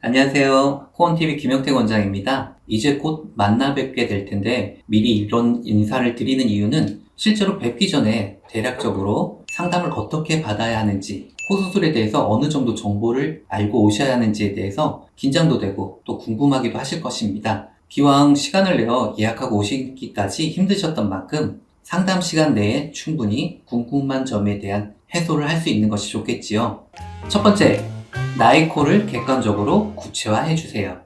안녕하세요. 코언TV 김영택 원장입니다. 이제 곧 만나 뵙게 될 텐데 미리 이런 인사를 드리는 이유는 실제로 뵙기 전에 대략적으로 상담을 어떻게 받아야 하는지, 코 수술에 대해서 어느 정도 정보를 알고 오셔야 하는지에 대해서 긴장도 되고 또 궁금하기도 하실 것입니다. 기왕 시간을 내어 예약하고 오시기까지 힘드셨던 만큼 상담 시간 내에 충분히 궁금한 점에 대한 해소를 할 수 있는 것이 좋겠지요. 첫 번째, 나의 코를 객관적으로 구체화해 주세요.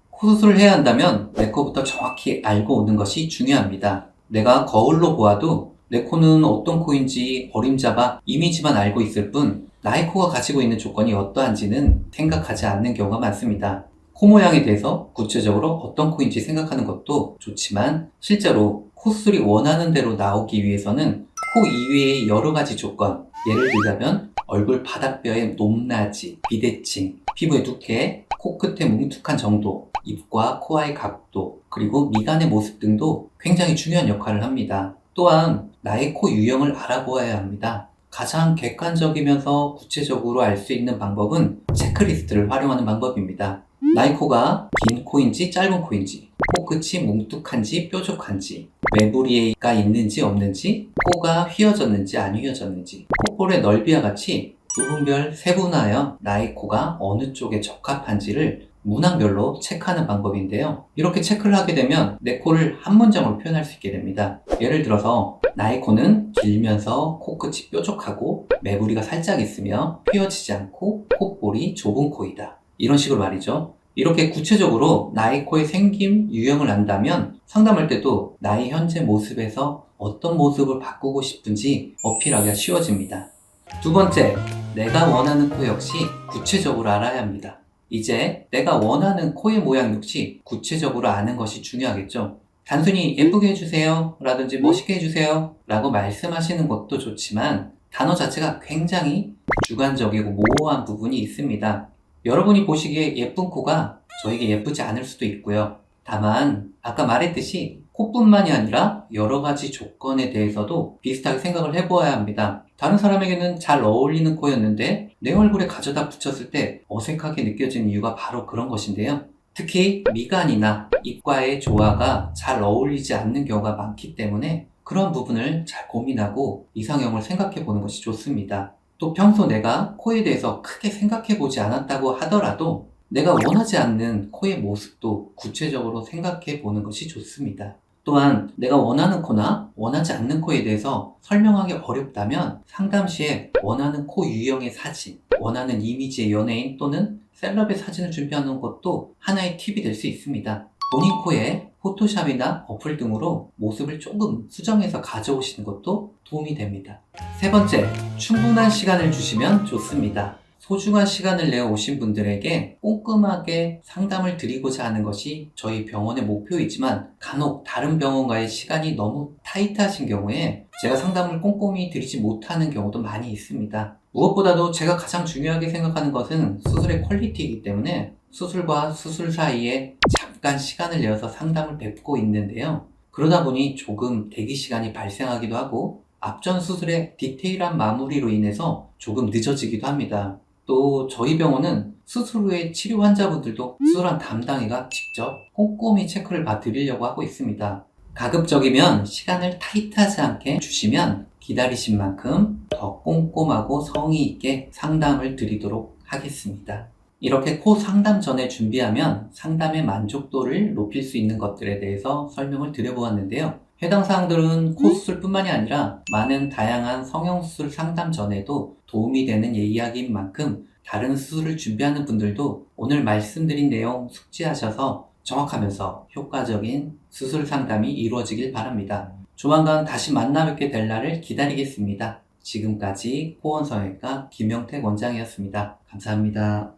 코 수술을 해야 한다면 내 코부터 정확히 알고 오는 것이 중요합니다. 내가 거울로 보아도 내 코는 어떤 코인지 어림잡아 이미지만 알고 있을 뿐 나의 코가 가지고 있는 조건이 어떠한지는 생각하지 않는 경우가 많습니다. 코 모양에 대해서 구체적으로 어떤 코인지 생각하는 것도 좋지만 실제로 코 수술이 원하는 대로 나오기 위해서는 코 이외의 여러 가지 조건, 예를 들자면 얼굴 바닥뼈의 높낮이, 비대칭, 피부의 두께, 코끝의 뭉툭한 정도, 입과 코와의 각도, 그리고 미간의 모습 등도 굉장히 중요한 역할을 합니다. 또한 나의 코 유형을 알아보아야 합니다. 가장 객관적이면서 구체적으로 알 수 있는 방법은 체크리스트를 활용하는 방법입니다. 나의 코가 긴 코인지 짧은 코인지, 코끝이 뭉툭한지 뾰족한지, 매부리가 있는지 없는지, 코가 휘어졌는지 안 휘어졌는지, 콧볼의 넓이와 같이 부분별 세분화하여 나의 코가 어느 쪽에 적합한지를 문항별로 체크하는 방법인데요. 이렇게 체크를 하게 되면 내 코를 한 문장으로 표현할 수 있게 됩니다. 예를 들어서 나의 코는 길면서 코끝이 뾰족하고 매부리가 살짝 있으며 휘어지지 않고 콧볼이 좁은 코이다. 이런 식으로 말이죠. 이렇게 구체적으로 나의 코의 생김, 유형을 안다면 상담할 때도 나의 현재 모습에서 어떤 모습을 바꾸고 싶은지 어필하기가 쉬워집니다. 두 번째, 내가 원하는 코 역시 구체적으로 알아야 합니다. 이제 내가 원하는 코의 모양 역시 구체적으로 아는 것이 중요하겠죠. 단순히 예쁘게 해주세요 라든지 멋있게 해주세요 라고 말씀하시는 것도 좋지만 단어 자체가 굉장히 주관적이고 모호한 부분이 있습니다. 여러분이 보시기에 예쁜 코가 저에게 예쁘지 않을 수도 있고요. 다만 아까 말했듯이 코뿐만이 아니라 여러 가지 조건에 대해서도 비슷하게 생각을 해보아야 합니다. 다른 사람에게는 잘 어울리는 코였는데 내 얼굴에 가져다 붙였을 때 어색하게 느껴지는 이유가 바로 그런 것인데요. 특히 미간이나 입과의 조화가 잘 어울리지 않는 경우가 많기 때문에 그런 부분을 잘 고민하고 이상형을 생각해 보는 것이 좋습니다. 또 평소 내가 코에 대해서 크게 생각해 보지 않았다고 하더라도 내가 원하지 않는 코의 모습도 구체적으로 생각해 보는 것이 좋습니다. 또한 내가 원하는 코나 원하지 않는 코에 대해서 설명하기 어렵다면 상담 시에 원하는 코 유형의 사진, 원하는 이미지의 연예인 또는 셀럽의 사진을 준비하는 것도 하나의 팁이 될 수 있습니다. 본인 코에 포토샵이나 어플 등으로 모습을 조금 수정해서 가져오시는 것도 도움이 됩니다. 세 번째, 충분한 시간을 주시면 좋습니다. 소중한 시간을 내어 오신 분들에게 꼼꼼하게 상담을 드리고자 하는 것이 저희 병원의 목표이지만 간혹 다른 병원과의 시간이 너무 타이트하신 경우에 제가 상담을 꼼꼼히 드리지 못하는 경우도 많이 있습니다. 무엇보다도 제가 가장 중요하게 생각하는 것은 수술의 퀄리티이기 때문에 수술과 수술 사이에 잠깐 시간을 내어서 상담을 뵙고 있는데요. 그러다 보니 조금 대기 시간이 발생하기도 하고 앞전 수술의 디테일한 마무리로 인해서 조금 늦어지기도 합니다. 또 저희 병원은 수술 후에 치료 환자분들도 수술한 담당의가 직접 꼼꼼히 체크를 봐드리려고 하고 있습니다. 가급적이면 시간을 타이트하지 않게 주시면 기다리신 만큼 더 꼼꼼하고 성의 있게 상담을 드리도록 하겠습니다. 이렇게 코 상담 전에 준비하면 상담의 만족도를 높일 수 있는 것들에 대해서 설명을 드려보았는데요. 해당 사항들은 코 수술뿐만이 아니라 많은 다양한 성형수술 상담 전에도 도움이 되는 이야기인 만큼 다른 수술을 준비하는 분들도 오늘 말씀드린 내용 숙지하셔서 정확하면서 효과적인 수술 상담이 이루어지길 바랍니다. 조만간 다시 만나 뵙게 될 날을 기다리겠습니다. 지금까지 코원성형외과 김영택 원장이었습니다. 감사합니다.